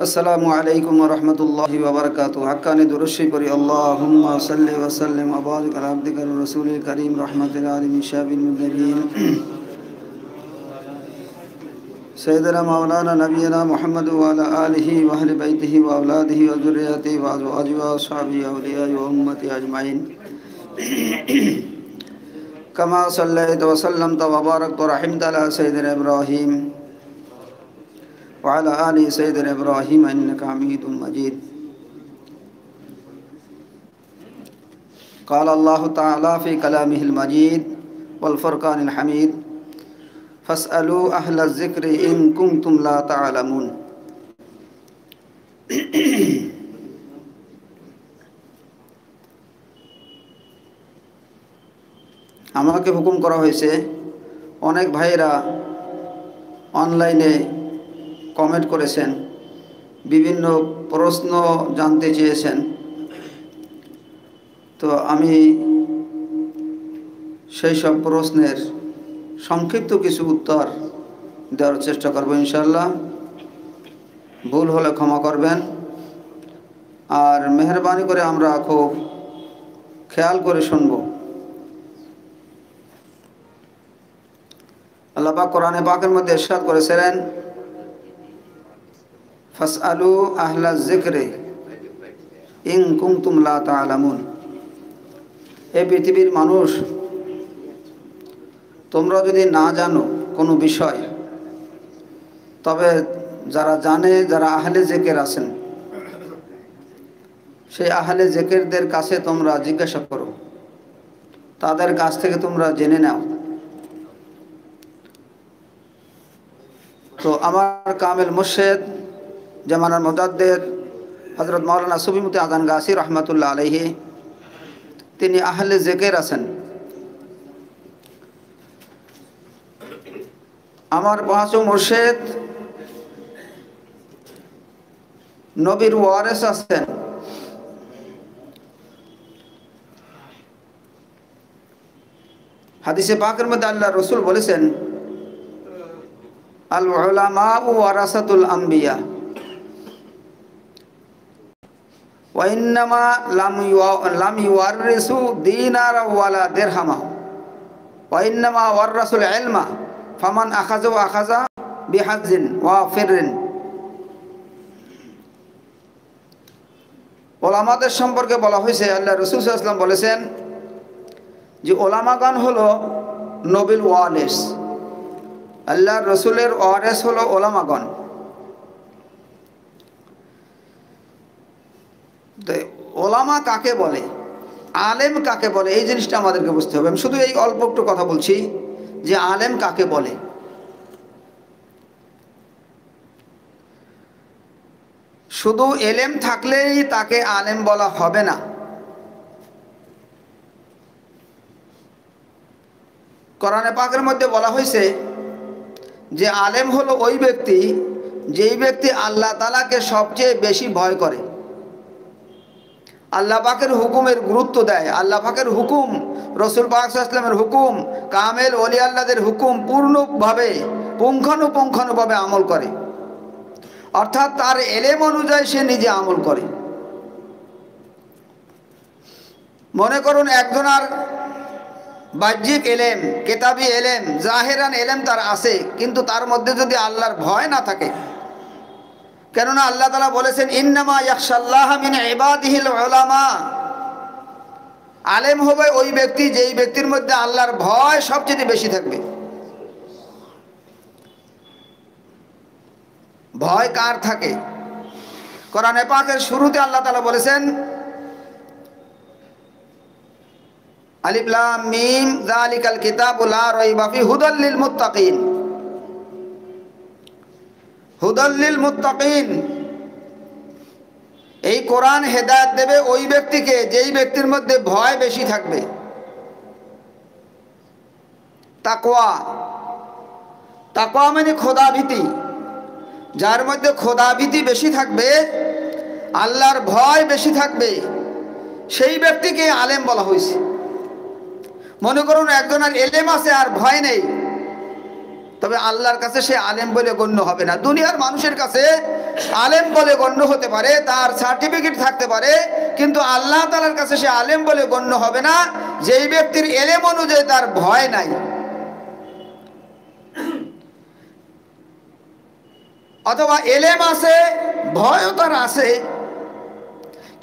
আসসালামু আলাইকুম ওয়া রাহমাতুল্লাহি ওয়া বারাকাতুহু। হাক্কানি দুরূদ শরীফ পড়ি। আল্লাহুম্মা সাল্লি ওয়া সাল্লিম ওয়া বারিক আলা আবদিকা ওয়া রাসূলিল কারীম রাহমাতুল আলামিন শাফিল মুযনিবিন সাইয়্যিদিনা মাওলানা নাবিয়িনা মুহাম্মদ ওয়া আলা আলিহি ওয়া আহলি বাইতিহি ওয়া আওলাদিহি ওয়া যুররিয়াতিহি ওয়া আজওয়াজিহি ওয়া আসহাবিহি ওয়া আউলিয়াইহি ওয়া উম্মতি আজমাইন। কামা সাল্লাইতা ওয়া সাল্লামতা ওয়া বারাকতা ওয়া রাহিমতা আলা সাইয়্যিদিনা ইব্রাহিম وعلى آل سيدنا إبراهيم إنك حميد مجيد. قال الله تعالى في كلامه المجيد والفرقان الحميد فاسألوا أهل الذكر إن كنتم لا تعلمون. আমাকে হুকুম করা হয়েছে, অনেক ভাইরা অনলাইনে কমেন্ট করেছেন, বিভিন্ন প্রশ্ন জানতে চেয়েছেন, তো আমি সেই সব প্রশ্নের সংক্ষিপ্ত কিছু উত্তর দেওয়ার চেষ্টা করব ইনশাআল্লাহ। ভুল হলে ক্ষমা করবেন, আর মেহেরবানি করে আমরা খুব খেয়াল করে শুনব। আল্লাহ পাক কোরআনে পাকের মধ্যে ইরশাদ করেছিলেন, ফাসআলু আহলা যিকরি ইন কুনতুম লা তা'লামুন। এই পৃথিবীর মানুষ, তোমরা যদি না জানো কোনো বিষয়, তবে যারা জানে, যারা আহলে যিকির আছেন, সেই আহলে যিকিরদের কাছে তোমরা জিজ্ঞাসা করো, তাদের কাছ থেকে তোমরা জেনে নাও। তো আমার কামিল মুর্শিদ জামানার মুজাদ্দিদ হযরত মাওলানা সুফিমুতি আযান গাছি রাহমাতুল্লাহ আলাইহি, তিনি আহলে যিকির আছেন। আমার পাঁচ মুর্শিদ নবীর ওয়ারিস আছেন। হাদিসে পাকের মধ্যে আল্লাহ রাসূল বলেছেন, আল উলামা ওয়ারাসাতুল আম্বিয়া ওয়া ইন্নামা লাম ইওয়ারিসু দিনারা ওয়ালা দিরহামা ওয়া ইন্নামা ওয়ারাসুল ইলমা ফামান আখাযা বিহাজ্জিন ওয়া ফিররিন। ওলামাদের সম্পর্কে বলা হয়েছে, আল্লাহ রাসূল সাল্লাল্লাহু আলাইহি ওয়াসাল্লাম বলেছেন যে ওলামাগণ হলো নবীর ওয়ারিস। আল্লাহর রাসূলের ওয়ারিস হলো ওলামাগণ। ওলামা কাকে বলে, আলেম কাকে বলে, এই জিনিসটা আমাদেরকে বুঝতে হবে। আমি শুধু এই অল্প একটু কথা বলছি যে আলেম কাকে বলে। শুধু এলেম থাকলেই তাকে আলেম বলা হবে না। কোরআনে পাকের মধ্যে বলা হয়েছে যে আলেম হলো ওই ব্যক্তি, যেই ব্যক্তি আল্লাহ তাআলাকে সবচেয়ে বেশি ভয় করে, আল্লাহ পাকের হুকুমের গুরুত্ব দেয়, আল্লাহ পাকের হুকুম, রসুল পাক সাল্লাল্লাহু আলাইহি ওয়াসাল্লামের হুকুম, কামেল ওলি আল্লাহদের হুকুম পূর্ণভাবে পুঙ্খানুপুঙ্খানুভাবে আমল করে। অর্থাৎ তার এলেম অনুযায়ী সে নিজে আমল করে। মনে করুন একজনের বাহ্যিক এলেম, কেতাবি এলেম, জাহেরান এলেম তার আছে, কিন্তু তার মধ্যে যদি আল্লাহর ভয় না থাকে, কেননা আল্লাহ তাআলা বলেছেন ইন্নামা ইয়াখশাল্লাহা মিন ইবাদিহিল উলামা। আলেম হবে ওই ব্যক্তি যেই ব্যক্তির মধ্যে আল্লাহর ভয় সবচেয়ে বেশি থাকবে। ভয় কার থাকে? কোরআনে পাকের শুরুতে আল্লাহ তাআলা বলেছেন আলিফ লাম মিম যালিকাল কিতাবু লা রাইবা ফি হুদাল লিল মুত্তাকিন। হুদাল লিল মুত্তাকিন, এই কোরআন হেদায়েত দেবে ওই ব্যক্তিকে যেই ব্যক্তির মধ্যে ভয় বেশি থাকবে। তাকওয়া। তাকওয়া মানে খোদাভীতি। যার মধ্যে খোদাভীতি বেশি থাকবে, আল্লাহর ভয় বেশি থাকবে, সেই ব্যক্তিকে আলেম বলা হয়েছে। মনে করুন একজনের এলেম আছে আর ভয় নেই, তবে আল্লাহর কাছে সে আলেম বলে গণ্য হবে না। দুনিয়ার মানুষের কাছে আলেম বলে গণ্য হতে পারে, তার সার্টিফিকেট থাকতে পারে, কিন্তু আল্লাহ তাআলার কাছে সে আলেম বলে গণ্য হবে না যেই ব্যক্তির এলেম অনুযায়ী তার ভয় নাই। অথবা এলেম আছে, ভয়ও তার আছে,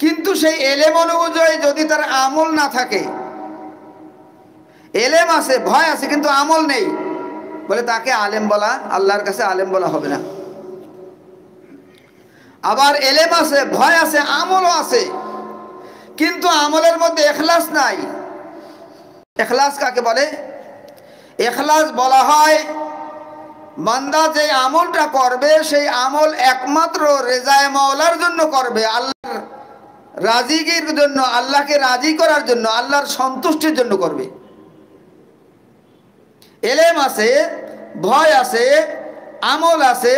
কিন্তু সেই এলেম অনুযায়ী যদি তার আমল না থাকে, এলেম আছে, ভয় আছে, কিন্তু আমল নেই, বলে তাকে আলেম বলা, আল্লাহর কাছে আলেম বলা হবে না। আবার এলেম আছে, ভয় আছে, আমলও আছে, কিন্তু আমলের মধ্যে ইখলাস নাই। ইখলাস কাকে বলে? ইখলাস বলা হয় বান্দা যে আমলটা করবে সেই আমল একমাত্র রেজায়ে মাওলার জন্য করবে, আল্লাহর রাজিগির জন্য, আল্লাহকে রাজি করার জন্য, আল্লাহর সন্তুষ্টির জন্য করবে। এলেম আছে, ভয় আছে, আমল আছে,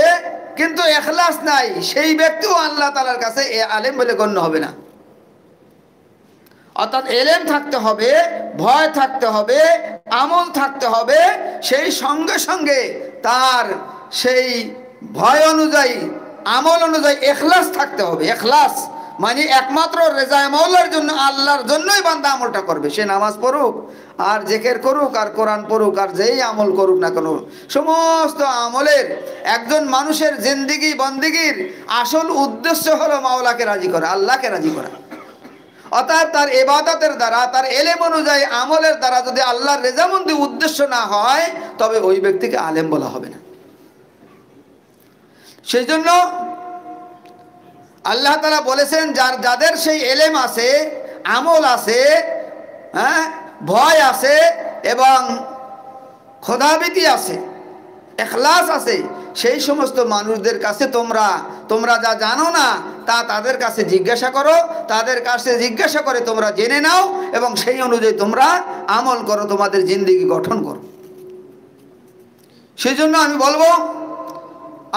কিন্তু ইখলাস নাই, সেই ব্যক্তিও আল্লাহ তাআলার কাছে এ আলেম বলে গণ্য হবে না। অর্থাৎ এলেম থাকতে হবে, ভয় থাকতে হবে, আমল থাকতে হবে, সেই সঙ্গে সঙ্গে তার সেই ভয় অনুযায়ী, আমল অনুযায়ী ইখলাস থাকতে হবে। ইখলাস মানে একমাত্র রেজায়ে মাওলার জন্য, আল্লাহর জন্যই বান্দা আমলটা করবে। সে নামাজ পড়ুক আর জিকির করুক আর কোরআন পড়ুক আর যেই আমল করুক না কেন, সমস্ত আমলের একজন মানুষের জিন্দেগি বন্দেগীর আসল উদ্দেশ্য হলো মাওলাকে রাজি করা, আল্লাহকে রাজি করা। অর্থাৎ তার ইবাদতের দ্বারা, তার এলেম অনুযায়ী আমলের দ্বারা যদি আল্লাহর রেজামন্দি উদ্দেশ্য না হয়, তবে ওই ব্যক্তিকে আলেম বলা হবে না। সেই জন্য আল্লাহ তাআলা বলেছেন, যাদের সেই এলেম আছে, আমল আছে, হ্যাঁ, ভয় আছে এবং খোদাভীতি আছে, ইখলাস আছে, সেই সমস্ত মানুষদের কাছে তোমরা যা জানো না তা তাদের কাছে জিজ্ঞাসা করো, তাদের কাছে জিজ্ঞাসা করে তোমরা জেনে নাও এবং সেই অনুযায়ী তোমরা আমল করো, তোমাদের জিন্দেগি গঠন করো। সেই জন্য আমি বলবো,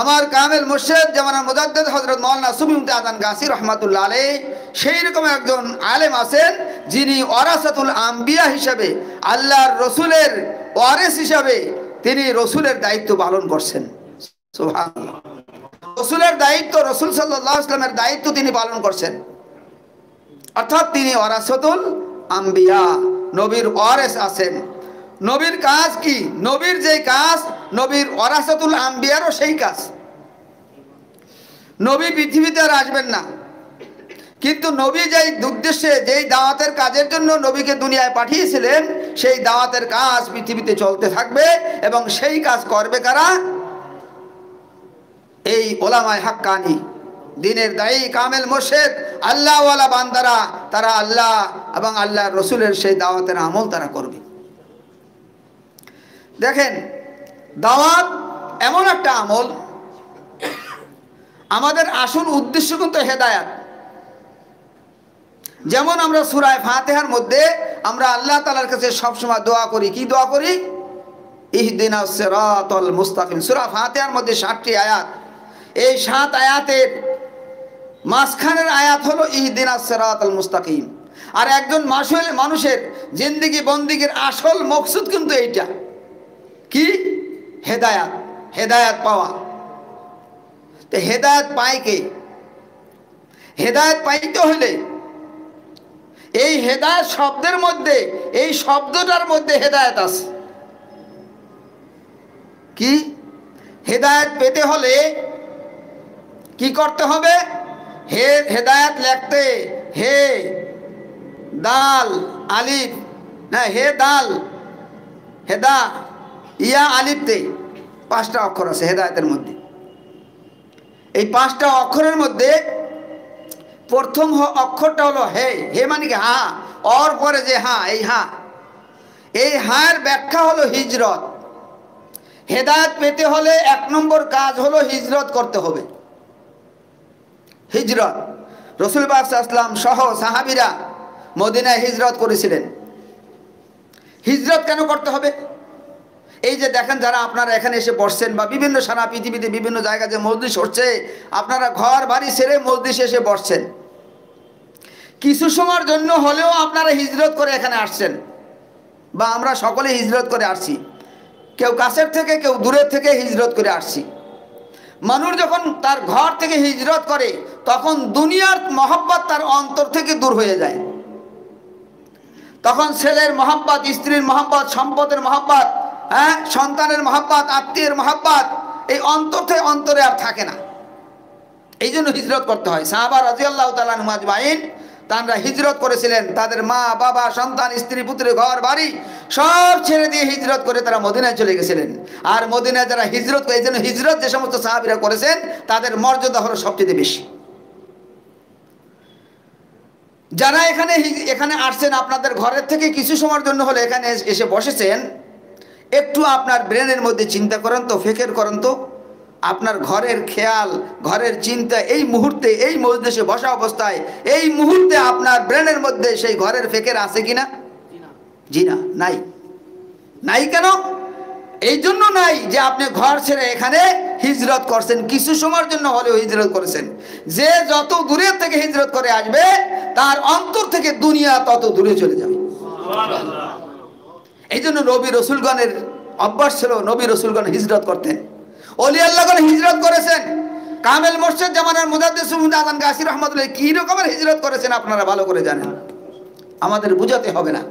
আমার কামেল মুর্শিদ জামানা মুজাদ্দিদ হযরত মাওলানা সুফি আদান গাছি রহমাতুল্লাহ আলাইহি সেই রকম একজন আলেম আছেন যিনি ওয়ারাসাতুল আম্বিয়া হিসাবে, আল্লাহর রসুলের ওয়ারিস হিসাবে তিনি রসুলের দায়িত্ব পালন করছেন। সুবহানাল্লাহ। রসুলের দায়িত্ব, রসুল সাল্লাল্লাহু আলাইহি ওয়াসাল্লামের দায়িত্ব তিনি পালন করছেন। অর্থাৎ তিনি ওয়ারাসাতুল আম্বিয়া, নবীর ওয়ারিস আছেন। নবীর কাজ কি? নবীর যে কাজ, নবীর ওয়ারাসাতুল আম্বিয়ারও সেই কাজ। নবী পৃথিবীতে আর আসবেন না, কিন্তু নবী যেই উদ্দেশ্যে, যেই দাওয়াতের কাজের জন্য নবীকে দুনিয়ায় পাঠিয়েছিলেন, সেই দাওয়াতের কাজ পৃথিবীতে চলতে থাকবে এবং সেই কাজ করবে কারা? এই ওলামায়ে হাক্কানি, দিনের দায়ী, কামেল মুর্শিদ, আল্লাহওয়ালা বান্দারা, তারা আল্লাহ এবং আল্লাহর রসুলের সেই দাওয়াতের আমল তারা করবে। দেখেন, দাওয়াত এমন একটা আমল, আমাদের আসল উদ্দেশ্য কিন্তু হেদায়াত। যেমন আমরা সূরা ফাতিহার মধ্যে আমরা আল্লাহ তাআলার কাছে সবসময় দোয়া করি, কি দোয়া করি? ইহদিনাস সিরাতাল মুস্তাকিম। সূরা ফাতিহার মধ্যে 7টি আয়াত, এই 7 আয়াতের মাঝখানের আয়াত হলো ইহদিনাস সিরাতাল মুস্তাকিম। আর একজন মানুষের জিন্দেগি বন্দেগীর আসল মকসুদ কিন্তু এইটা, কি? হেদায়াত, হেদায়াত পাওয়া। তো হেদায়াত পায় কে? হেদায়াত পাইতে হলে এই হেদায়াত শব্দের মধ্যে, এই শব্দটার মধ্যে হেদায়াত আছে। কি? হেদায়াত পেতে হলে কি করতে হবে? হেদায়াত লিখতে হে দাল আলিফ, না হে দাল হেদা ইয়া আলিফতে 5টা অক্ষর আছে হেদায়েতের মধ্যে। এই 5টা অক্ষরের মধ্যে প্রথম অক্ষরটা হলো হে। হে মানে কি? হা। অর পরে যে হা, এই হা, এই হার ব্যাখ্যা হলো হিজরত। হেদায়েত পেতে হলে 1 নম্বর কাজ হলো হিজরত করতে হবে। হিজরত, রাসূল পাক সাল্লাল্লাহু আলাইহি ওয়াসাল্লাম সহ সাহাবীরা মদিনায় হিজরত করেছিলেন। হিজরত কেন করতে হবে? এই যে দেখেন যারা আপনারা এখানে এসে বসছেন বা বিভিন্ন সারা পৃথিবীতে বিভিন্ন জায়গায় যে মজলিস হচ্ছে, আপনারা ঘর বাড়ি ছেড়ে মজলিসে এসে বসছেন, কিছু সময়ের জন্য হলেও আপনারা হিজরত করে এখানে আসছেন, বা আমরা সকলে হিজরত করে আসছি, কেউ কাছের থেকে কেউ দূরের থেকে হিজরত করে আসছি। মানুষ যখন তার ঘর থেকে হিজরত করে তখন দুনিয়ার মহব্বত তার অন্তর থেকে দূর হয়ে যায়। তখন ছেলের মহব্বত, স্ত্রীর মহব্বত, সম্পদের মহব্বত, সন্তানের মহব্বত, আত্মীয়ের মহব্বত এই অন্তরে আর থাকে না। এই জন্য হিজরত করতে হয়। সাহাবা রাদিয়াল্লাহু তাআলা আনহুম আজমাইন তারা হিজরত করেছিলেন, তাদের মা বাবা সন্তান স্ত্রী পুত্র ঘর বাড়ি সব ছেড়ে দিয়ে হিজরত করে তারা মদিনায় চলে গেছিলেন। আর মদিনায় যারা হিজরত করে, এই জন্য হিজরত যে সমস্ত সাহাবীরা করেছেন তাদের মর্যাদা হলো সবচেয়ে বেশি। যারা এখানে আসছেন, আপনাদের ঘরের থেকে কিছু সময়ের জন্য হলে এখানে এসে বসেছেন, একটু আপনার ব্রেনের মধ্যে চিন্তা করেন তো, ফিকির করেন তো, আপনার ঘরের খেয়াল, ঘরের চিন্তা এই মুহূর্তে, এই মজলিসে বসা অবস্থায় এই মুহূর্তে আপনার ব্রেনের মধ্যে সেই ঘরের ফিকির আছে কিনা? জি না, নাই। নাই কেন? এই জন্য নাই যে আপনি ঘর ছেড়ে এখানে হিজরত করছেন, কিছু সময়ের জন্য হলেও হিজরত করেছেন। যে যত দূরের থেকে হিজরত করে আসবে তার অন্তর থেকে দুনিয়া তত দূরে চলে যাবে। এই জন্য নবী রসুলগণের অভ্যাস ছিল, নবী রসুলগণ হিজরত করতেন, ওলি আল্লাহগণ হিজরত করেছেন। কামেল মুর্শিদ জামানার মুজাদ্দিদ আযান গাসি রহমাতুল্লাহ কি রকমের হিজরত করেছেন আপনারা ভালো করে জানেন, আমাদের বুঝাতে হবে না।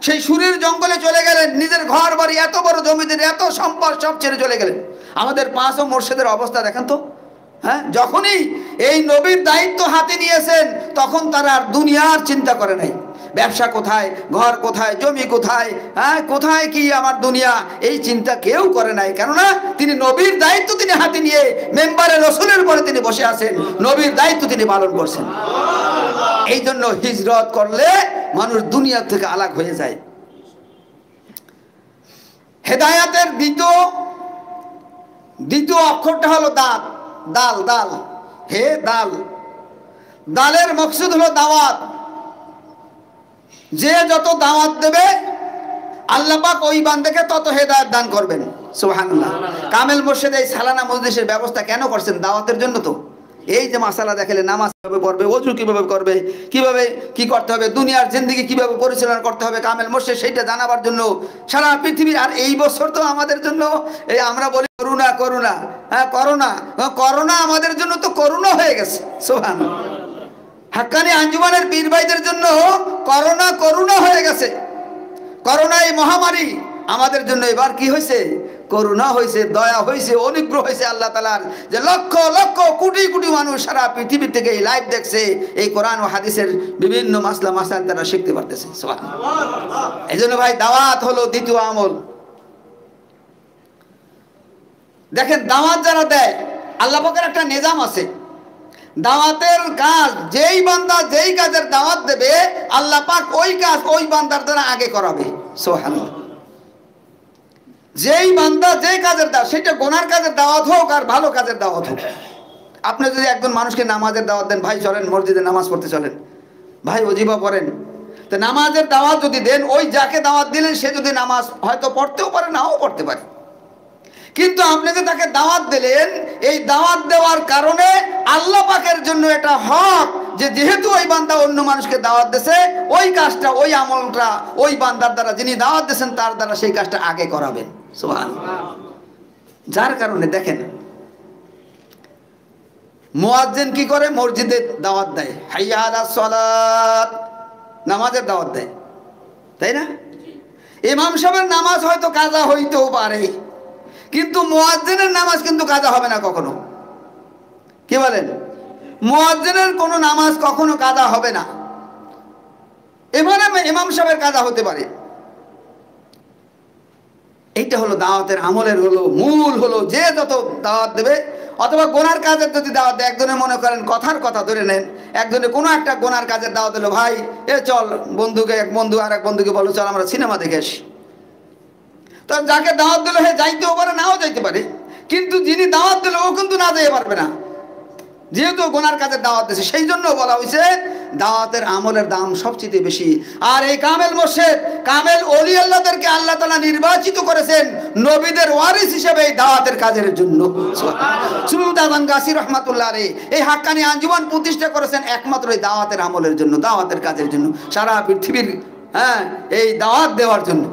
সেই সুরের জঙ্গলে চলে গেলেন, নিজের ঘর বাড়ি, এত বড় জমিদের এত সম্পদ সব ছেড়ে চলে গেলেন। আমাদের পাঁচ ও মুর্শিদের অবস্থা দেখেন তো। যখনই এই নবীর দায়িত্ব হাতে নিয়েছেন তখন তারা আর দুনিয়ার চিন্তা করে নাই, ব্যবসা কোথায়, ঘর কোথায়, জমি কোথায়, কোথায় কি আমার দুনিয়া, এই চিন্তা কেউ করে নাই। কেননা তিনি নবীর দায়িত্ব তিনি হাতে নিয়ে মেম্বারে রসুলের পরে তিনি বসে আছেন, নবীর দায়িত্ব তিনি পালন করছেন। এই জন্য হিজরত করলে মানুষ দুনিয়া থেকে আলাদা হয়ে যায়। হেদায়াতের দ্বিতীয় অক্ষরটা হলো দাল। দাল হে দাল, দালের মকসুদ হলো দাওয়াত। যে যত দাওয়াত দেবে আল্লাহ পাক ওই বান্দাকে তত হেদায়েত দান করবেন। সুবহানাল্লাহ। কামেল মুর্শিদ এই সালানা মজলিসের ব্যবস্থা কেন করছেন? দাওয়াতের জন্য তো। এই যে মাসালা দেখালে নামাজ কিভাবে পড়বে, ওযু কিভাবে করবে, কিভাবে কি করতে হবে, দুনিয়ার জিন্দেগি কিভাবে পরিচালনা করতে হবে, কামেল মুর্শিদ সেইটা জানাবার জন্য সারা পৃথিবীর। আর এই বছর তো আমাদের জন্য এই আমরা বলি করুণা, করোনা আমাদের জন্য তো করুণা হয়ে গেছে। সুবহানাল্লাহ। হাক্কানি আঞ্জুমানের পীর ভাইদের জন্য করোনা হয়ে গেছে। করোনা এই মহামারী আমাদের জন্য এবার কি হয়েছে? করুণা হয়েছে, দয়া হয়েছে, অনুগ্রহ হয়েছে আল্লাহ তাআলার, যে লক্ষ লক্ষ কোটি কোটি মানুষ সারা পৃথিবী থেকে এই লাইভ দেখছে, এই কোরআন ও হাদিসের বিভিন্ন মাসলা মাসাইল তারা শিখতে পারতেছে। সুবহানাল্লাহ। এই জন্য ভাই দাওয়াত হলো দ্বিতীয় আমল। দেখেন দাওয়াত যারা দেয়, আল্লাহ পাকের একটা নিজাম আছে। দাওয়াতের কাজ যেই বান্দা যেই কাজের দাওয়াত দেবে আল্লাহ পাক ওই কাজ ওই বান্দার দ্বারা আগে করাবে। সুবহানাল্লাহ। যেই বান্দা যেই কাজের দাওয়াত, সেটা গুনার কাজের দাওয়াত হোক আর ভালো কাজের দাওয়াত হোক। আপনি যদি একজন মানুষকে নামাজের দাওয়াত দেন, ভাই চলেন মসজিদে নামাজ পড়তে চলেন, ভাই ওজিফা পড়েন, তো নামাজের দাওয়াত যদি দেন, ওই যাকে দাওয়াত দিলেন সে যদি নামাজ হয়তো পড়তেও পারে, নাও পড়তে পারে, কিন্তু আপনি যে তাকে দাওয়াত দিলেন, এই দাওয়াত দেওয়ার কারণে আল্লাহ পাকের জন্য এটা হক যে যেহেতু ওই বান্দা অন্য মানুষকে দাওয়াত দিয়েছে, ওই কাজটা ওই আমলটা ওই বান্দার দ্বারা যিনি দাওয়াত দিয়েছেন তার দ্বারা সেই কাজটা আগে করাবেন। সুবহানাল্লাহ। যার কারণে দেখেন মুয়াজ্জিন কি করে? মসজিদে দাওয়াত দেয়, হাইয়া আলাস সালাত, নামাজের দাওয়াত দেয়, তাই না? ইমাম সাহেবের নামাজ হয়তো কাজা হইতেও পারে, কিন্তু মুয়াজ্জিনের নামাজ কিন্তু কাজা হবে না কখনো। কি বলেন? মুয়াজ্জিনের কোনো নামাজ কখনো কাজা হবে না। এবারে ইমাম সাহেবের কাজা হতে পারে। এইটা হলো দাওয়াতের আমলের হলো মূল হলো, যে যত দাওয়াত দেবে অথবা গোনার কাজের যদি দাওয়াত দেয়, একজনে মনে করেন কথার কথা ধরে নেন, একজনে কোনো একটা গোনার কাজের দাওয়াত দিল, ভাই এ চল এক বন্ধু আর এক বন্ধুকে বলো চল আমরা সিনেমা দেখে আসি। তো যাকে দাওয়াত দিল হে যাইতেও পারে, নাও যাইতে পারে, কিন্তু যিনি দাওয়াত দিল ও কিন্তু না যেতে পারবে না। যেহেতু গুনার কাজের দাওয়াত দিয়েছে, সেই জন্য বলা হয়েছে দাওয়াতের আমলের দাম সবচেয়ে বেশি। আর এই কামেল মোর্শেদ, কামেল ওলি আল্লাহদেরকে আল্লাহ তাআলা নির্বাচিত করেছেন নবীদের ওয়ারিস হিসেবে এই দাওয়াতের কাজের জন্য। সুফি আযম গাছী রাহমাতুল্লাহ আলাইহি এই হাক্কানি আঞ্জুমান প্রতিষ্ঠা করেছেন একমাত্র এই দাওয়াতের আমলের জন্য, দাওয়াতের কাজের জন্য, সারা পৃথিবীর এই দাওয়াত দেওয়ার জন্য।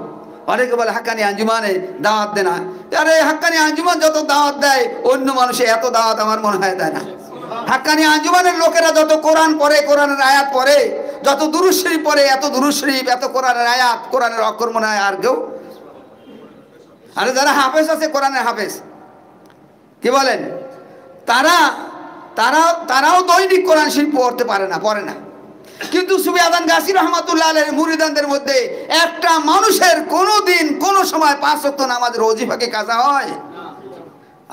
অনেকে বলে হাক্কানি আঞ্জুমানে দাওয়াত দেয় না। আরে হাক্কানি আঞ্জুমান যত দাওয়াত দেয়, অন্য মানুষে এত দাওয়াত আমার মনে হয় দেয় না। হাক্কানি আঞ্জুমানের লোকেরা যত কোরআন পড়ে, কোরআনের আয়াত পড়ে, যত দুরূদ শরীফ পড়ে, এত দুরূদ শরীফ, এত কোরআনের আয়াত, কোরআনের অক্ষর মনে হয় আর কেউ। আরে যারা হাফেজ আছে, কোরআনের হাফেজ, কি বলেন, তারাও দৈনিক কোরআন শরীফ পড়তে পারে না, পড়ে না। কিন্তু সুফি আযম গাছী রাহমাতুল্লাহ আলাইহির মুরিদানদের মধ্যে একটা মানুষের কোনো দিন কোনো সময় 5 ওয়াক্ত নামাজের ওজিফাকে কাজা হয়?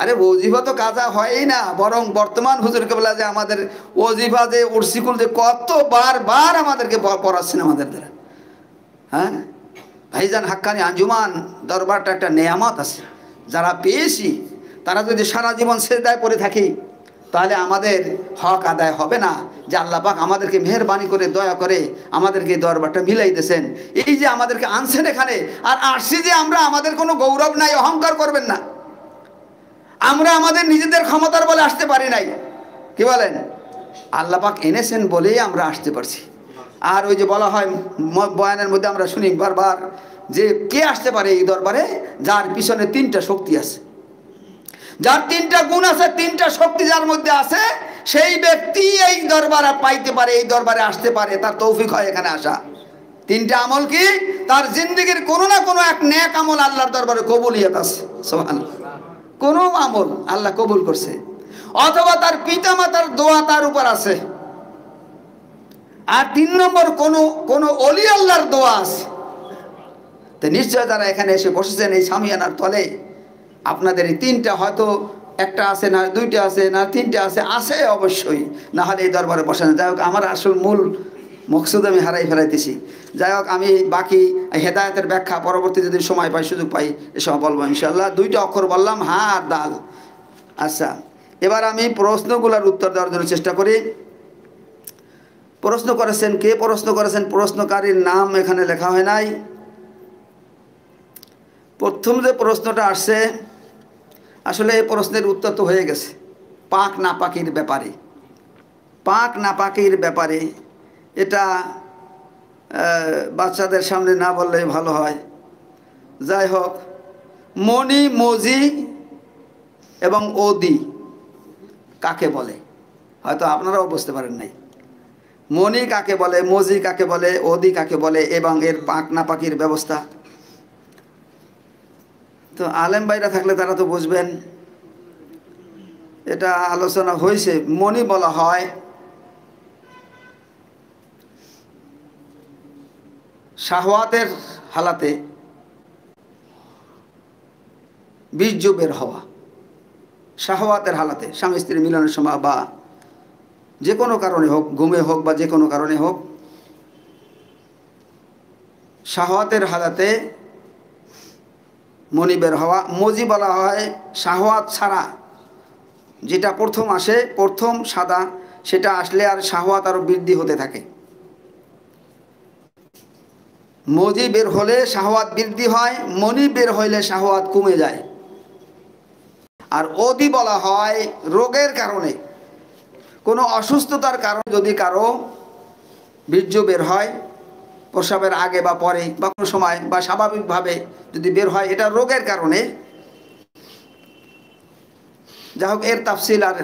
আরে ওজিফা তো কাজা হয়ই না, বরং বর্তমান হুজুর কেবলা যে আমাদের ওজিফা যে উরসিকুল যে কত বার আমাদেরকে পড়াচ্ছেন আমাদের দ্বারা। হ্যাঁ ভাইজান, হাক্কানি আঞ্জুমান দরবারটা একটা নেয়ামত আছে, যারা পেয়েছি তারা যদি সারা জীবন সেজদায় পড়ে থাকি তাহলে আমাদের হক আদায় হবে না। যে আল্লাহ পাক আমাদেরকে মেহেরবানি করে দয়া করে আমাদেরকে দরবারটা মিলাই দিয়েছেন, এই যে আমাদেরকে আনছেন এখানে, আর আসছি যে আমরা, আমাদের কোনো গৌরব নাই, অহংকার করবেন না। আমরা আমাদের নিজেদের ক্ষমতার বলে আসতে পারি নাই, কি বলেন, আল্লাহ পাক এনেছেন বলেই আমরা আসতে পারছি। আর ওই যে বলা হয় বয়ানের মধ্যে আমরা শুনি বারবার যে কে আসতে পারে এই দরবারে? যার পিছনে 3টা শক্তি আছে, যার 3টা গুণ আছে, 3টা শক্তি যার মধ্যে আছে, সেই ব্যক্তি এই দরবারে পাইতে পারে, এই দরবারে আসতে পারে, তার তৌফিক হয় এখানে আসা। 3টা আমল কি? তার জিন্দেগির কোনো না কোনো এক নেক আমল আল্লাহর দরবারে কবুলিয়ত আছে, সুবহানাল্লাহ, কোনো আমল আল্লাহ কবুল করছে, অথবা তার পিতা মাতার দোয়া তার উপর আছে, আর 3 নম্বর কোন ওলি আল্লাহর দোয়া আছে। তো নিশ্চয় যারা এখানে এসে বসেছেন এই সামিয়ানার তলে, আপনাদের এই 3টা হয়তো একটা আছে না, 2টা আছে না, 3টা আছে অবশ্যই, না হলে এই দরবারে বসে না। যাই হোক, আমার আসল মূল মকসুদ আমি হারাই ফেলাইতেছি। যাই হোক, আমি বাকি হেদায়েতের ব্যাখ্যা পরবর্তী যদি সময় পাই, সুযোগ পাই, এসব বলবো ইনশাআল্লাহ। 2টা অক্ষর বললাম, হা আর দাল। আচ্ছা, এবার আমি প্রশ্নগুলোর উত্তর দেওয়ার জন্য চেষ্টা করি। প্রশ্ন করেছেন, কে প্রশ্ন করেছেন? প্রশ্নকারীর নাম এখানে লেখা হয় নাই। প্রথম যে প্রশ্নটা আসছে, আসলে এই প্রশ্নের উত্তর তো হয়ে গেছে, পাক নাপাকির ব্যাপারে। পাক নাপাকির ব্যাপারে এটা বাচ্চাদের সামনে না বললে ভালো হয়। যাই হোক, মনি, মজি এবং ওদি কাকে বলে হয়তো আপনারাও বুঝতে পারেন নাই। মনি কাকে বলে, মজি কাকে বলে, ওদি কাকে বলে, এবং এর পাক নাপাকির ব্যবস্থা। তো আলেম ভাইরা থাকলে তারা তো বুঝবেন, এটা আলোচনা হয়েছে। মনি বলা হয় শাহওয়াতের হালাতে বীর্য বের হওয়া, শাহওয়াতের হালাতে, স্বামী স্ত্রী মিলনের সময় বা যে কোনো কারণে হোক, ঘুমে হোক বা যে কোনো কারণে হোক, শাহওয়াতের হালাতে মনি বের হওয়া। মজি বলা হয় শাহওয়াত ছাড়া যেটা প্রথম আসে, প্রথম সাদা, সেটা আসলে আর শাহওয়াত আরও বৃদ্ধি হতে থাকে। মজি বের হলে শাহওয়াত বৃদ্ধি হয়, মনি বের হইলে শাহওয়াত কমে যায়। আর ওদি বলা হয় রোগের কারণে, কোনো অসুস্থতার কারণে যদি কারো বীর্য বের হয়, প্রসাবের আগে বা পরে বা কোনো সময় বা স্বাভাবিকভাবে যদি বের হয়, এটা রোগের কারণে। যাই হোক, এর তাফসিল আর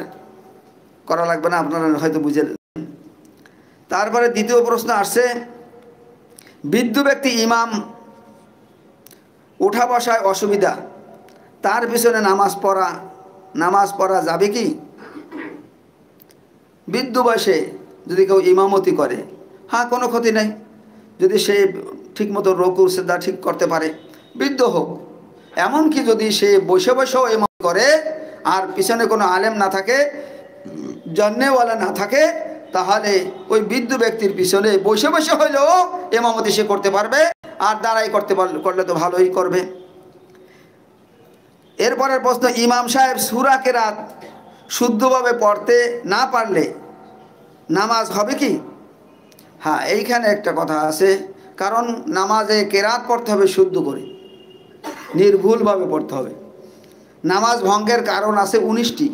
করা লাগবে না, আপনারা হয়তো বুঝে। তারপরে দ্বিতীয় প্রশ্ন আসছে, বৃদ্ধ ব্যক্তি ইমাম, উঠা বসায় অসুবিধা, তার পিছনে নামাজ পড়া যাবে কি? বৃদ্ধ বয়সে যদি কেউ ইমামতি করে, হ্যাঁ, কোনো ক্ষতি নেই, যদি সে ঠিকমতো রুকু সিজদা ঠিক করতে পারে, বৃদ্ধ হোক। এমনকি যদি সে বসে বসেও ইমাম করে আর পিছনে কোনো আলেম না থাকে, জন্নেওয়ালা না থাকে, তাহলে ওই বৃদ্ধ ব্যক্তির পিছনে বসে বসে হইলেও ইমামতি সে করতে পারবে, আর দাঁড়াই করলে তো ভালোই করবে। এরপরের প্রশ্ন, ইমাম সাহেব সূরা কেরাত শুদ্ধভাবে পড়তে না পারলে নামাজ হবে কি? হ্যাঁ, এইখানে একটা কথা আছে, কারণ নামাজে কেরাত পড়তে হবে শুদ্ধ করে, নির্ভুলভাবে পড়তে হবে। নামাজ ভঙ্গের কারণ আছে 19টি।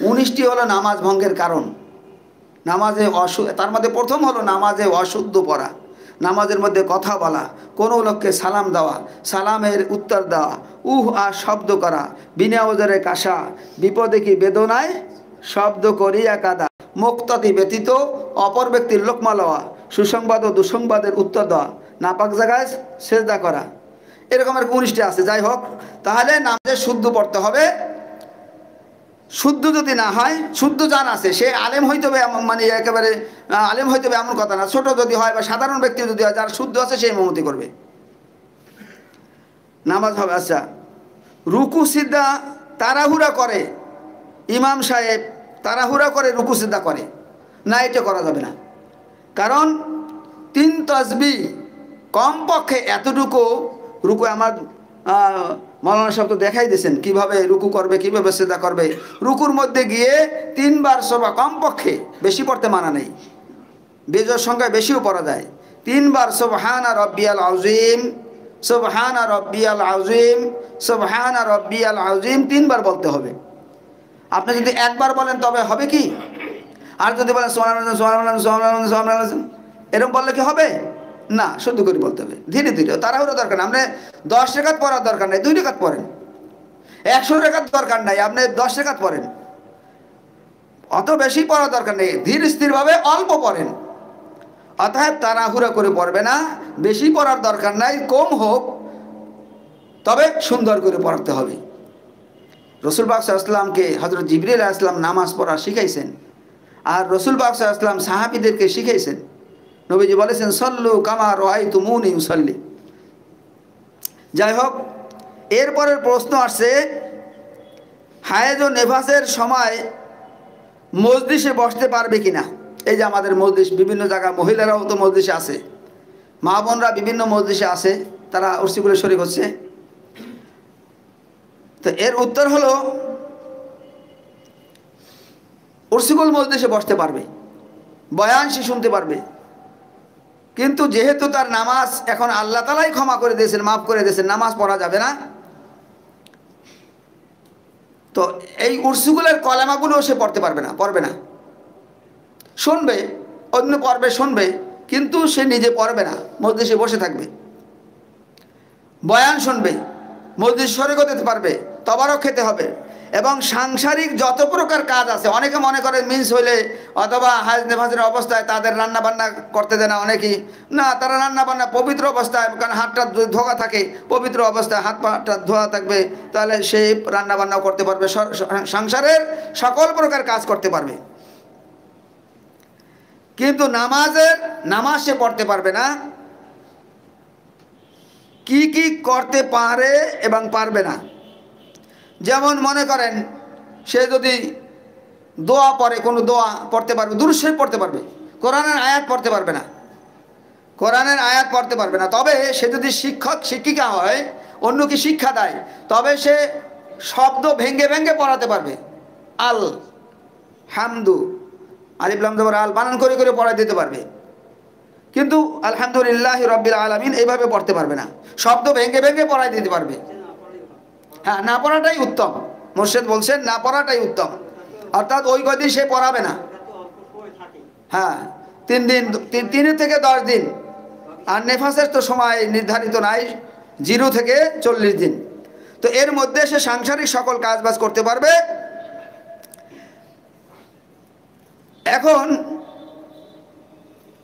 19টি হলো নামাজ ভঙ্গের কারণ। নামাজে তার মধ্যে প্রথম হলো নামাজে অশুদ্ধ পড়া, নামাজের মধ্যে কথা বলা, কোনো লোককে সালাম দেওয়া, সালামের উত্তর দেওয়া, আর শব্দ করা, বিনা ওজরে কাশা, বিপদে কি বেদনায় শব্দ করিয়া কাদা, মুক্তাদি ব্যতীত অপর ব্যক্তির লোকমা লওয়া, সুসংবাদ ও দুঃসংবাদের উত্তর দেওয়া, নাপাক জায়গায় সেজদা করা, এরকমের 19টি আছে। যাই হোক, তাহলে নামাজে শুদ্ধ পড়তে হবে। শুদ্ধ যদি না হয়, শুদ্ধ জান আছে, সে আলেম হইতে হবে, মানে একেবারে আলেম হইতে হবে এমন কথা না, ছোট যদি হয় বা সাধারণ ব্যক্তি যদি হয়, যার শুদ্ধ আছে সেই ইমামতি করবে, নামাজ হবে। আচ্ছা, রুকু সিদ্ধা তাড়াহুড়া করে, ইমাম সাহেব তাড়াহুড়া করে রুকু সিদ্ধা করে না, এটা করা যাবে না। কারণ 3 তাসবিহ কমপক্ষে এতটুকু রুকু, আমার মৌলানা সাহেব তো দেখাই দিয়েছেন কিভাবে রুকু করবে, কিভাবে সিজদা করবে। রুকুর মধ্যে গিয়ে 3 বার সবা কমপক্ষে, বেশি পড়তে মানা নেই, বেজোর সংখ্যায় বেশিও পড়া যায়। 3 বার সুবহানা রাব্বিয়াল আযীম, সুবহানা রাব্বিয়াল আযীম, সুবহানা রাব্বিয়াল আযীম 3 বার বলতে হবে। আপনি যদি একবার বলেন তবে হবে কি? আর যদি বলেন সুবহানাল্লাহ সুবহানাল্লাহ সুবহানাল্লাহ সুবহানাল্লাহ এরকম বললে কি হবে? না, শুদ্ধ করে বলতে হবে, ধীরে ধীরে। তাড়াহুড়ো দরকার না। আপনি 10 রাকাত পড়ার দরকার নাই, 2 রাকাত পড়েন। 100 রাকাত দরকার নাই, আপনি 10 রাকাত পড়েন। অত বেশি পড়ার দরকার নেই, ধীর স্থিরভাবে অল্প পড়েন। অতএব তাড়াহুড়া করে পড়বে না, বেশি পড়ার দরকার নাই, কম হোক, তবে সুন্দর করে পড়তে হবে। রসুল পাক সাল্লাল্লাহু আলাইহি ওয়াসাল্লামকে হযরত জিবরিল আলাইহিস সালাম নামাজ পড়া শিখাইছেন, আর রসুল পাক সাল্লাল্লাহু আলাইহি ওয়াসাল্লাম সাহাবীদেরকে শিখাইছেন। নবীজি বলেছেন, সল্লু কামা রাআইতুমুনি উসাল্লি। যাই হোক, এরপরের প্রশ্ন আসছে, হায়েজ ও নেফাসের সময় মজলিসে বসতে পারবে কিনা? এই যে আমাদের মজলিস, বিভিন্ন জায়গায় মহিলারাও তো মজলিসে আছে, মা বোনরা বিভিন্ন মজলিসে আছে, তারা উর্সিগুলো শরীক হচ্ছে। তো এর উত্তর হলো, উর্সিকুল মজলিসে বসতে পারবে, বয়ান সে শুনতে পারবে, কিন্তু যেহেতু তার নামাজ এখন আল্লাহ তাআলাই ক্ষমা করে দিয়েছেন, মাফ করে দিয়েছেন, নামাজ পড়া যাবে না, তো এই উর্সিকুলের কলেমাগুলো সে পড়তে পারবে না, পড়বে না। শুনবে, অন্য পড়বে, শুনবে, কিন্তু সে নিজে পড়বে না, মজলিসে বসে থাকবে, বয়ান শুনবে, মজলিস শরীক হতে পারবে, তবারক খেতে হবে, এবং সাংসারিক যত প্রকার কাজ আছে, অনেকে মনে করে মিন্স হইলে অথবা হাজ নেফাজের অবস্থায় তাদের রান্না বান্না করতে দেয় না, অনেকেই না, তারা রান্না বান্না পবিত্র অবস্থায়, কারণ হাতটা ধোয়া থাকে, পবিত্র অবস্থায় হাত পাটা ধোয়া থাকবে, তাহলে সেই রান্না বান্নাও করতে পারবে, সংসারের সকল প্রকার কাজ করতে পারবে। কিন্তু নামাজ সে পড়তে পারবে না। কি কি করতে পারে এবং পারবে না, যেমন মনে করেন সে যদি দোয়া পড়ে, কোনো দোয়া পড়তে পারবে, দুরূদ শরীফ পড়তে পারবে, কোরআনের আয়াত পড়তে পারবে না, কোরআনের আয়াত পড়তে পারবে না। তবে সে যদি শিক্ষক শিক্ষিকা হয়, অন্য কি শিক্ষা দেয়, তবে সে শব্দ ভেঙ্গে ভেঙ্গে পড়াতে পারবে। আল হামদু, আলিফ লাম জবর আল বানান করে করে পড়াই দিতে পারবে, কিন্তু আলহামদুলিল্লাহ রাব্বিল আলামিন এইভাবে পড়তে পারবে না, শব্দ ভেঙ্গে ভেঙ্গে পড়াই দিতে পারবে। হ্যাঁ, না পড়াটাই উত্তম, মুর্শিদ বলছেন না পড়াটাই উত্তম, অর্থাৎ ওই কদিন সে পড়াবে না। হ্যাঁ, 3 দিন, 3 থেকে 10 দিন, আর নেফাসের তো সময় নির্ধারিত নাই, 0 থেকে 40 দিন। তো এর মধ্যে সে সাংসারিক সকল কাজবাজ করতে পারবে। এখন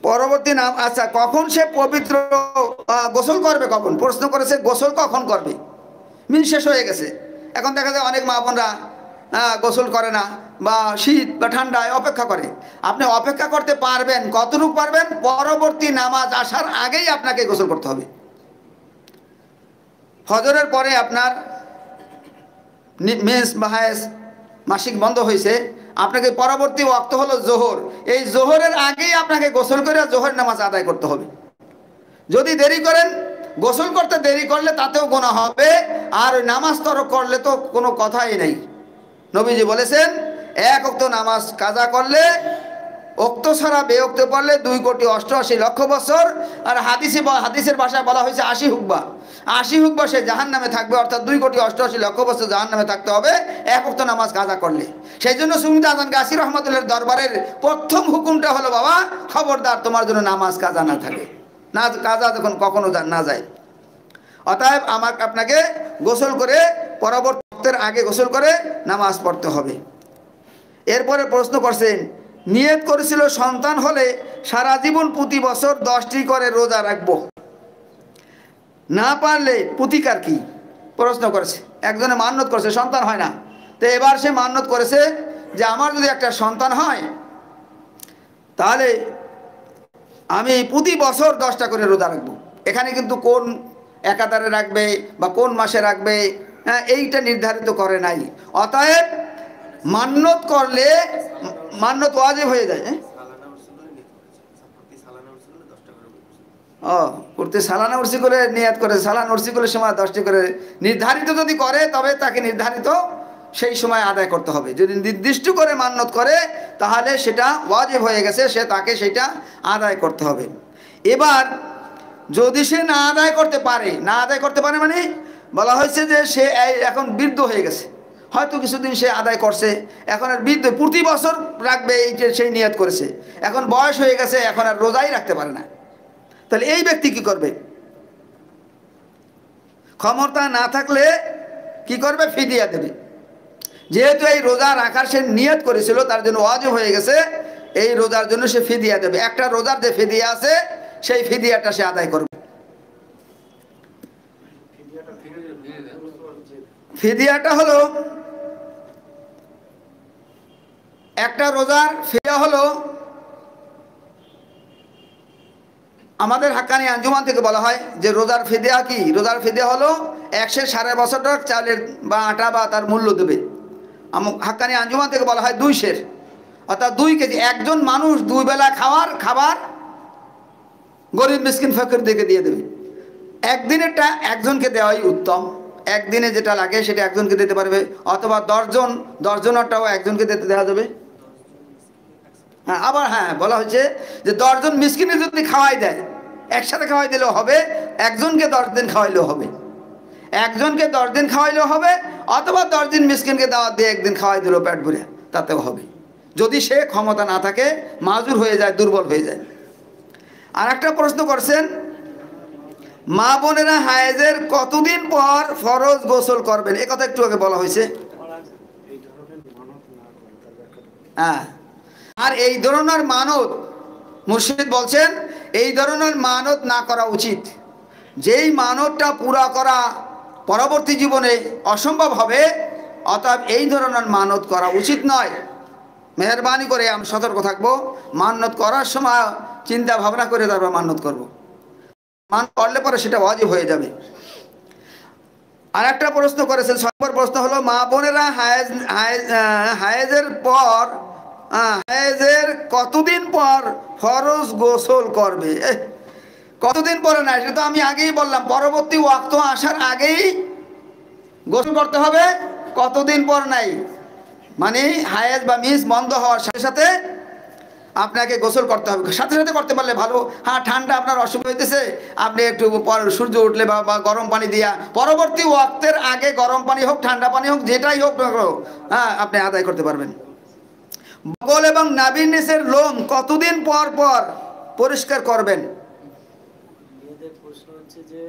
পরবর্তী নাম, আচ্ছা, কখন সে পবিত্র গোসল করবে, কখন প্রশ্ন করেছে, গোসল কখন করবে, মিন শেষ হয়ে গেছে। এখন দেখা যায় অনেক মা বোনরা গোসল করে না, বা শীত বা ঠান্ডায় অপেক্ষা করে। আপনি অপেক্ষা করতে পারবেন, কতটুকু পারবেন, পরবর্তী নামাজ আসার আগেই আপনাকে গোসল করতে হবে। ফজরের পরে আপনার মেন্স বা হায়েজ মাসিক বন্ধ হয়েছে, আপনাকে পরবর্তী ওয়াক্ত হলো জোহর, এই জোহরের আগেই আপনাকে গোসল করে জোহর নামাজ আদায় করতে হবে। যদি দেরি করেন, গোসল করতে দেরি করলে তাতেও গুনাহ হবে, আর নামাজ তরক করলে তো কোনো কথাই নেই, নবীজি বলেছেন এক ওয়াক্ত নামাজ কাজা করলে ওক্ত ছাড়া বেওক্ত পড়লে 2,88,00,000 বছর। আর হাদিসের ভাষায় বলা হয়েছে 80 হুকবা, 80 হুকবা সে জাহান্নামে থাকবে, অর্থাৎ 2,88,00,000 বছর জাহান্নামে থাকতে হবে এক ওয়াক্ত নামাজ কাজা করলে। সেই জন্য সুমিত আজান গাছি রহমতুল্লাহর দরবারের প্রথম হুকুমটা হলো, বাবা খবরদার তোমার জন্য নামাজ কাজা না থাকে, না কাজা যখন কখনো না যায়। অতএব আপনাকে গোসল করে পরবর্তী ওয়াক্তের আগে গোসল করে নামাজ পড়তে হবে। এরপরে প্রশ্ন করছেন, নিয়ত করেছিল সন্তান হলে সারা জীবন প্রতি বছর 10টি করে রোজা রাখবো, না পারলে প্রতিকার কি? প্রশ্ন করেছে। একজনে মান্যত করেছে, সন্তান হয় না, তো এবার সে মান্যত করেছে যে আমার যদি একটা সন্তান হয় তাহলে আমি প্রতি বছর 10টা করে রোজা রাখবো। এখানে কিন্তু কোন একাধারে রাখবে বা কোন মাসে রাখবে, হ্যাঁ, এইটা নির্ধারিত করে নাই। অতএব মান্যত করলে মান্যত ওয়াজিব হয়ে যায়। ও করতে সালানা উর্সি করে নিয়াত করে, সালানা উর্সি করে সময় 10টি করে নির্ধারিত যদি করে তবে তাকে নির্ধারিত সেই সময় আদায় করতে হবে। যদি নির্দিষ্ট করে মান্যত করে তাহলে সেটা ওয়াজিব হয়ে গেছে, তাকে সেটা আদায় করতে হবে। এবার যদি সে না আদায় করতে পারে, না আদায় করতে পারে মানে বলা হয়েছে যে সে এখন বৃদ্ধ হয়ে গেছে, হয়তো কিছুদিন সে আদায় করছে, এখন আর বৃদ্ধ প্রতি বছর রাখবে এই যে সেই নিয়ত করেছে, এখন বয়স হয়ে গেছে, এখন আর রোজাই রাখতে পারে না, তাহলে এই ব্যক্তি কি করবে? ক্ষমতা না থাকলে কি করবে? ফিদিয়া দেবে। যেহেতু এই রোজা রাখার সে নিয়ত করেছিল, তার জন্য ওয়াজিব হয়ে গেছে, এই রোজার জন্য সে ফিদিয়া দেবে। একটা রোজার যে ফিদিয়া আছে সেই ফিদিয়াটা সে আদায় করবে। ফিদিয়াটা হলো, একটা রোজার ফিদিয়া হলো, আমাদের হাক্কানি আঞ্জুমান থেকে বলা হয় যে রোজার ফিদিয়া কি? রোজার ফিদিয়া হলো 100 বছর চালের বা আটা বা তার মূল্য দেবে। হাক্কানি আঞ্জুমান থেকে বলা হয় 2 সের, অর্থাৎ 2 কেজি। একজন মানুষ 2 বেলা খাবার গরিব মিসকিন ফকিরদেরকে দিয়ে দেবে। একদিনেরটা একজনকে দেওয়াই উত্তম, একদিনে যেটা লাগে সেটা একজনকে দিতে পারবে, অথবা 10জনেরটাও একজনকে দেওয়া যাবে। হ্যাঁ, আবার হ্যাঁ বলা হচ্ছে যে 10 জন মিসকিনে যদি খাওয়াই দেয়, একসাথে খাওয়াই দিলেও হবে, একজনকে 10 দিন খাওয়াইলেও হবে, একজনকে 10 দিন খাওয়াইলেও হবে, অথবা 10 দিন মিসকিনকে দাওয়াত দিয়ে একদিন খাওয়াই দিলেও পেট ভরে তাতেও হবে, যদি সে ক্ষমতা না থাকে, মাজুর হয়ে যায়, দুর্বল হয়ে যায়। আর একটা প্রশ্ন করছেন, মা বোনেরা হায়েজের কতদিন পর ফরজ গোসল করবেন? এ কথা একটু আগে বলা হয়েছে। হ্যাঁ, আর এই ধরনের মানত মুর্শিদ বলছেন এই ধরনের মানত না করা উচিত। যেই মানতটা পুরা করা পরবর্তী জীবনে অসম্ভব হবে, অতএব এই ধরনের মানত করা উচিত নয়। মেহরবানি করে আমি সতর্ক থাকবো, মান্যত করার সময় চিন্তা ভাবনা করে তারপর মান্যত করবো। মানত করলে পরে সেটা ওয়াজিব হয়ে যাবে। আর একটা প্রশ্ন করেছেন, 6 নম্বর প্রশ্ন হলো, মা বোনেরা হায়েজের পর হায়েজের কতদিন পর ফরজ গোসল করবে? কতদিন পরে না, সেটা তো আমি আগেই বললাম, পরবর্তী ওয়াক্ত আসার আগেই গোসল করতে হবে। কতদিন পর নাই মানে হায়েজ বা মিস বন্ধ হওয়ার সাথে সাথে আপনাকে গোসল করতে হবে, সাথে সাথে করতে পারলে ভালো। হ্যাঁ, ঠান্ডা আপনার অসুবিধা হইতেছে, আপনি একটু সূর্য উঠলে বা গরম পানি দিয়া পরবর্তী ওয়াক্তের আগে গরম পানি হোক ঠান্ডা পানি হোক যেটাই হোক, হ্যাঁ আপনি আদায় করতে পারবেন। বগল এবং নাভির নিচের লোম কতদিন পর পর পরিষ্কার করবেন? প্রশ্ন হচ্ছে যে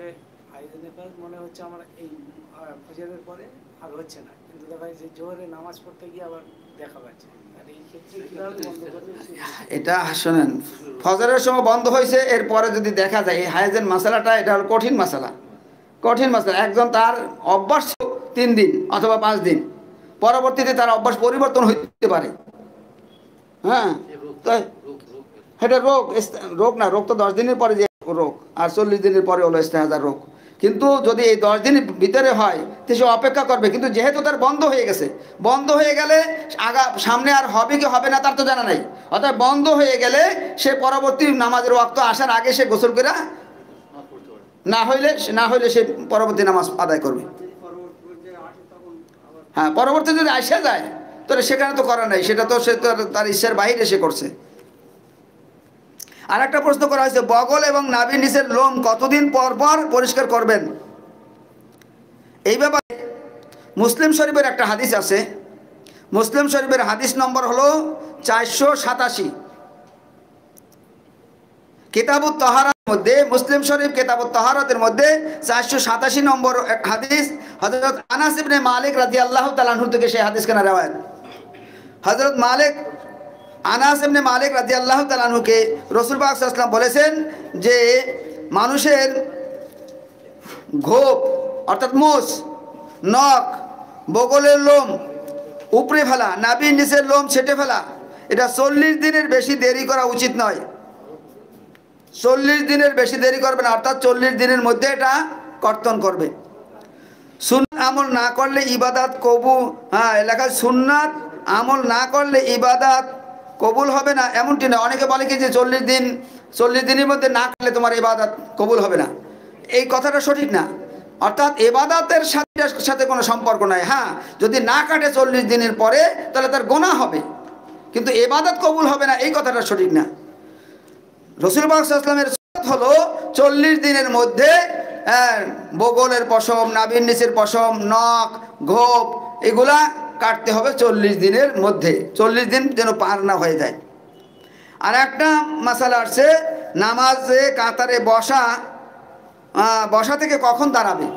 মনে হচ্ছে আমার এই ফজরের পরে আর হচ্ছে না, কিন্তু দেখা যাচ্ছে জোহরে নামাজ পড়তে গিয়ে আবার দেখা পাচ্ছে। এটা শোনেন, ফজরের সময় বন্ধ হয়েছে, এরপরে যদি দেখা যায় এই হায়েজের মশালাটা, এটা হলো কঠিন মশালা, কঠিন মশালা। একজন তার অভ্যাস 3 দিন অথবা 5 দিন, পরবর্তীতে তার অভ্যাস পরিবর্তন হতে পারে। হ্যাঁ, তাই এটা রোগ না, রোগ তো 10 দিনের পরে যে রোগ, আর 40 দিনের পরে হলো ইস্তেহাজার রোগ। কিন্তু যদি এই 10 দিনের ভিতরে হয় তো সে অপেক্ষা করবে, কিন্তু যেহেতু তার বন্ধ হয়ে গেছে, বন্ধ হয়ে গেলে সামনে আর হবে কি হবে না তার তো জানা নাই, অর্থাৎ বন্ধ হয়ে গেলে সে পরবর্তী নামাজের ওয়াক্ত আসার আগে সে গোসল করে না হইলে সে পরবর্তী নামাজ আদায় করবে। হ্যাঁ, পরবর্তী যদি আসা যায় তাহলে সেখানে তো করা নাই, সেটা তো সে তার ইচ্ছার বাহিরে সে করছে। আর একটা প্রশ্ন করা হয়েছে, বগল এবং নাভির নিচের লোম কতদিন পর পর পরিষ্কার করবেন? এই ব্যাপারে মুসলিম শরীফের একটা হাদিস আছে। মুসলিম শরীফের হাদিস নম্বর হলো 487। কিতাবুত তাহারাতের মধ্যে, মুসলিম শরীফ কিতাবুত তাহারাতের মধ্যে 487 নম্বর এক হাদিস, হযরত আনাস ইবনে মালিক রাদিয়াল্লাহু তাআলা আনহু থেকে সেই হাদিস কেনা রওয়ায়াত। হযরত আনাস ইবনে মালিক রাদিয়াল্লাহু তাআলা আনহুকে রাসূল পাক সাল্লাল্লাহু আলাইহি ওয়াসাল্লাম বলেছেন যে মানুষের গোঁফ অর্থাৎ মোষ, নখ, বগলের লোম উপড়ে ফেলা, নাভির নিচের লোম ছেটে ফেলা, এটা 40 দিনের বেশি দেরি করা উচিত নয়। 40 দিনের বেশি দেরি করবে না, অর্থাৎ 40 দিনের মধ্যে এটা কর্তন করবে। সুন্নাত আমল না করলে ইবাদত কবুল, হ্যাঁ এলাকায় সুন্নাত আমল না করলে ইবাদত কবুল হবে না এমনটি না। অনেকে বলে কি যে 40 দিনের মধ্যে না করলে তোমার ইবাদত কবুল হবে না, এই কথাটা সঠিক না। অর্থাৎ ইবাদতের সাথে কোনো সম্পর্ক নাই। হ্যাঁ, যদি না কাটে 40 দিনের পরে তাহলে তার গুনাহ হবে, কিন্তু ইবাদত কবুল হবে না, এই কথাটা সঠিক না। রাসূল পাক সাল্লাল্লাহু আলাইহি ওয়াসাল্লামের সুন্নাত হলো 40 দিনের মধ্যে বগলের পশম, নাভির নিচের পশম, নখ, গোঁফ এগুলা কাটতে হবে 40 দিনের মধ্যে, 40 দিন যেন পার না হয়ে যায়। আর একটা মাসালা আছে, নামাজে কাতারে বসা থেকে কখন দাঁড়াবে,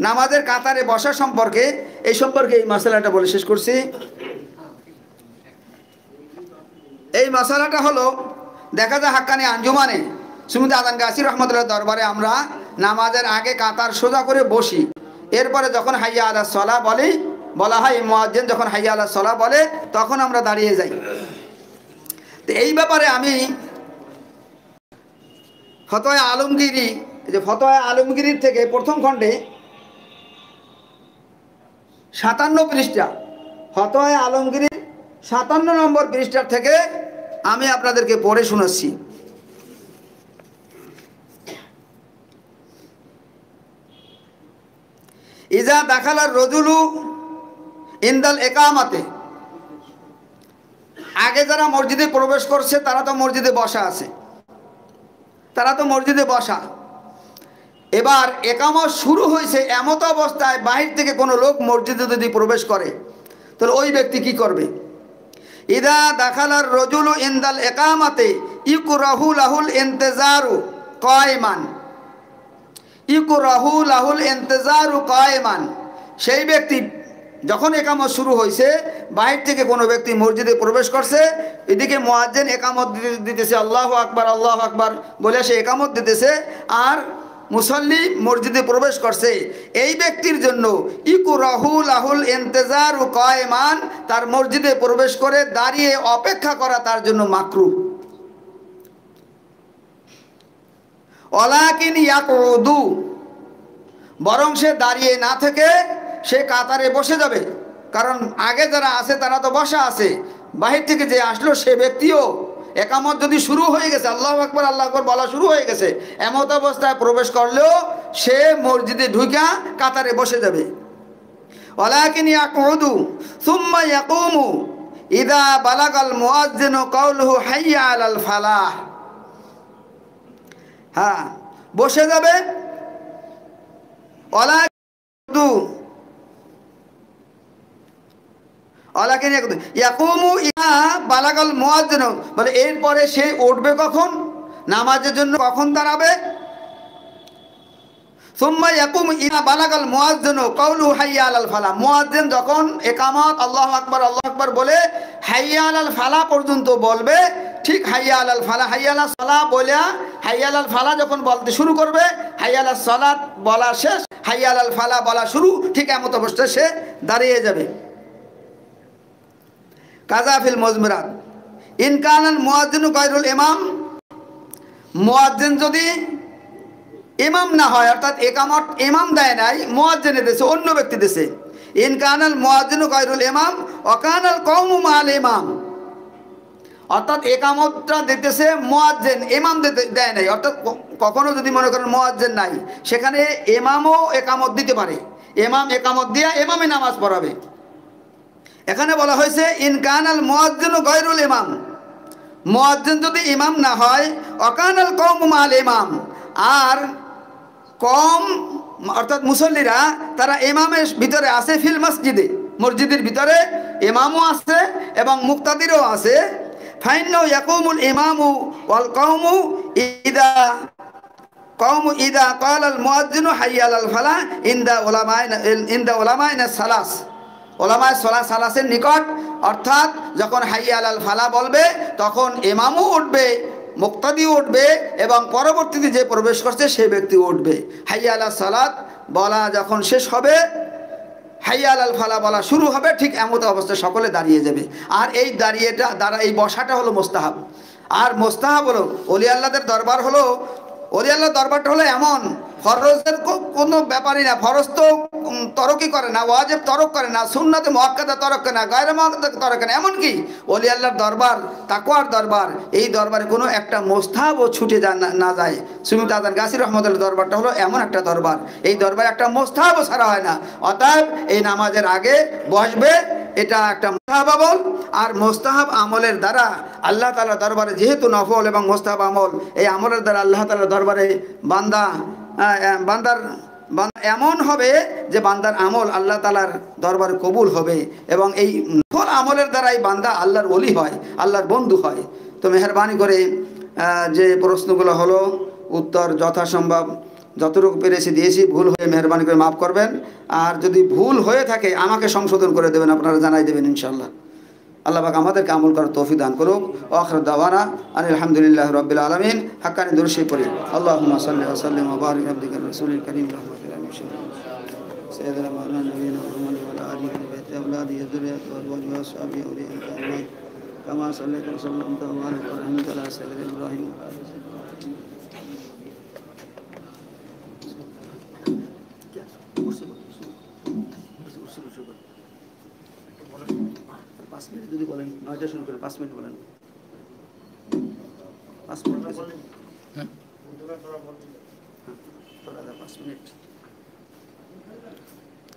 নামাজের কাতারে বসা সম্পর্কে, এই সম্পর্কে এই মাসালাটা বলে শেষ করছি। এই মাসালাটা হলো, দেখা যায় হাক্কানি আঞ্জুমানে সুমিত আদান গাছি রহমতুল্লাহ দরবারে আমরা নামাজের আগে কাতার সোজা করে বসি, এরপরে যখন হাইয়া আলাস সালাহ বলা হয়, মুয়াজ্জিন যখন হাইয়া আলাস সালাহ বলে তখন আমরা দাঁড়িয়ে যাই। তো এই ব্যাপারে আমি ফতোয়া আলমগীরি, যে ফতোয়া আলমগীরির থেকে প্রথম খণ্ডে 57 পৃষ্ঠা, ফতোয়া আলমগীরির 57 নম্বর পৃষ্ঠার থেকে আমি আপনাদেরকে পড়ে শোনাচ্ছি। ইজা দাখালার রজুলু ইনদাল একামাতে, আগে যারা মসজিদে প্রবেশ করছে তারা তো মসজিদে বসা, এবার একামত শুরু হয়েছে, এমত অবস্থায় বাহির থেকে কোনো লোক মসজিদে যদি প্রবেশ করে তাহলে ওই ব্যক্তি কি করবে? ইদা দাখালার রজুলু ইনদাল একামাতে ইকুরাহু লাহুল ইন্তেজারু কায়মান, ইকুরাহু লাহুল ইন্তেজারু কায়মান, সেই ব্যক্তি যখন একামত শুরু হয়েছে, বাহির থেকে কোনো ব্যক্তি মসজিদে প্রবেশ করছে, এদিকে মুয়াজ্জিন একামত দিতেছে, আল্লাহু আকবার আল্লাহু আকবার বলে সে একামত দিতেছে, আর মুসল্লি মসজিদে প্রবেশ করছে, এই ব্যক্তির জন্য ইকুরাহু লাহুল ইন্তেজারু কায়মান, তার মসজিদে প্রবেশ করে দাঁড়িয়ে অপেক্ষা করা তার জন্য মাকরুহ। ওয়ালাকিন ইয়াকুদু, বরং সে দাঁড়িয়ে না থেকে সে কাতারে বসে যাবে, কারণ আগে যারা আছে তারা তো বসা আছে, বাহির থেকে যে আসলো সে ব্যক্তিও একামত যদি শুরু হয়ে গেছে, আল্লাহু আকবার আল্লাহু আকবার বলা শুরু হয়ে গেছে, এমত অবস্থায় প্রবেশ করলেও সে মসজিদে ঢুকা কাতারে বসে যাবে। ওয়ালাকিন ইয়াকুদু সুম্মা ইয়াকুমু ইদা বালাগাল মুয়াজ্জিনু কাউলুহু হাইয়া আলাল ফালাহ, হ্যাঁ বসে যাবে। ওয়ালাকিন ইয়াকুমু ইদা বালাগাল মুয়াজ্জিনু, বলে এরপরে সে উঠবে কখন, নামাজের জন্য কখন দাঁড়াবে। সুম্মা ইয়াকুমু ইদা বালাগাল মুয়াজ্জিনু কাউলুহু হাইয়া আলাল ফালাহ, মুয়াজ্জিন যখন ইকামত আল্লাহু আকবার বলে হাইয়া আলাল ফালাহ পর্যন্ত বলবে, ঠিক হাইয়া আলাল ফালাহ, হাইয়া আলাস সালাহ বলে হাইয়া আলাল ফালাহ যখন বলতে শুরু করবে, হাইয়া আলাস সালাত বলা শেষ, হাইয়া আলাল ফালাহ বলা শুরু, ঠিক এমত অবস্থায় সে দাঁড়িয়ে যাবে। কাজাফিল মুজমিরাত, ইনকানাল মুয়াজ্জিনু গায়রুল ইমাম, মুয়াজ্জিন যদি ইমাম না হয়, অর্থাৎ একামত ইমাম দেয় নাই, মুয়াজ্জিনে দিয়েছে, অন্য ব্যক্তি দিয়েছে। ইনকানাল মুয়াজ্জিনু গায়রুল ইমাম ওয়াকানাল কওমু মাআল ইমাম, অর্থাৎ একামতটা দিতেছে মুয়াজ্জিন, ইমাম দেয় নাই, অর্থাৎ কখনো যদি মনে করেন মুয়াজ্জিন নাই, সেখানে ইমামও একামত দিতে পারে, ইমাম একামত দিয়া ইমামে নামাজ পড়াবে। এখানে বলা হয়েছে ইন কানাল মুয়াজ্জিনু গায়রুল ইমাম, মুয়াজ্জিন যদি ইমাম না হয়, অকানাল কওমু মাল ইমাম, আর কম অর্থাৎ মুসল্লিরা তারা ইমামের ভিতরে আছে, ফিল মসজিদে, মসজিদের ভিতরে ইমামও আছে এবং মুক্তাদিরও আছে। ফাইন্নাহু ইয়াকুমুল ইমামু ওয়াল কওমু ইদা ক্বালাল মুয়াজ্জিনু হাইয়া আলাল ফালাহ ইনদা উলামাইনা সালাস, ওলামায়ে সালাসের নিকট, অর্থাৎ যখন হাইয়া আলাল ফালাহ বলবে তখন ইমামও উঠবে, মুক্তাদিও উঠবে এবং পরবর্তীতে যে প্রবেশ করছে সেই ব্যক্তিও উঠবে। হাইয়া আলাল সালাত বলা যখন শেষ হবে, হাইয়া আলাল ফালাহ বলা শুরু হবে, ঠিক এমত অবস্থায় সকলে দাঁড়িয়ে যাবে। আর এই এই বসাটা হলো মোস্তাহাব। আর মোস্তাহাব হলো ওলি আল্লাহদের দরবার হলো, ওলি আল্লাহর দরবারটা হলো এমন, ফরজের কোনো ব্যাপারই না, ফরজ তো তরকই করে না, ওয়াজিব তরক করে না, সুন্নাতে মুআক্কাদা তরক করে না, গায়রে মুআক্কাদা তরক করে না। এমনকি ওলি আল্লাহর দরবার, তাকওয়ার দরবার, এই দরবারে কোনো একটা মোস্তাহাবও ছুটে না যায়। সুমিত আজান গাছি রহমতুল্লাহ দরবারটা হলো এমন একটা দরবার, এই দরবারে একটা মোস্তাহাবও ছাড়া হয় না। অতএব এই নামাজের আগে বসবে, এটা একটা মোস্তাহাব আমল। আর মোস্তাহাব আমলের দ্বারা আল্লাহ তাআলার দরবারে, যেহেতু নফল এবং মোস্তাহাব আমল, এই আমলের দ্বারা আল্লাহ তাআলার দরবারে বান্দার এমন হবে যে বান্দার আমল আল্লাহ তাআলার দরবারে কবুল হবে, এবং এই নফল আমলের দ্বারাই বান্দা আল্লাহর ওলি হয়, আল্লাহর বন্ধু হয়। তো মেহেরবানি করে যে প্রশ্নগুলো হলো উত্তর যথাসম্ভব যতটুকু পেরেছি দিয়েছি, ভুল হয়ে মেহেরবানি করে মাফ করবেন। আর যদি ভুল হয়ে থাকে আমাকে সংশোধন করে দেবেন, আপনারা জানাই দেবেন ইনশাআল্লাহ। আল্লাহ পাক আমাদেরকে আমল করার তৌফিক দান করুক। ওয়া আখিরু দাওয়ানা আনিল হামদুলিল্লাহি রাব্বিল আলামিন। হাক্কানি দুরূদ পড়ি। আল্লাহুম্মা সাল্লি ওয়া সাল্লিম ওয়া বারিক আবদিকা রাসূলিল কারীম রাহমাতুল আলামিন সাইয়্যিদিনা মাওলানা নবিয়িনা মুহাম্মদ ওয়া আলা আলিহি ওয়া সাহবিহি আওলাদি যুররিয়াতি ওয়া আজওয়াজি ওয়া আসহাবিহি আউলিয়া আল-কারীম কামা সাল্লাইতা ওয়া সাল্লামতা ওয়া বারাকতা ওয়া রাহমাতা আলা সাইয়্যিদিনা ইব্রাহিম ওয়া আলা পাঁচ মিনিট যদি বলেন, 9টা শুরু করে 5 মিনিট বলেন, 5 মিনিট বলেন, হ্যাঁ 5 মিনিট।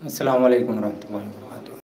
আসসালামু আলাইকুম ওয়া রাহমাতুল্লাহি ওয়া বারাকাতুহু।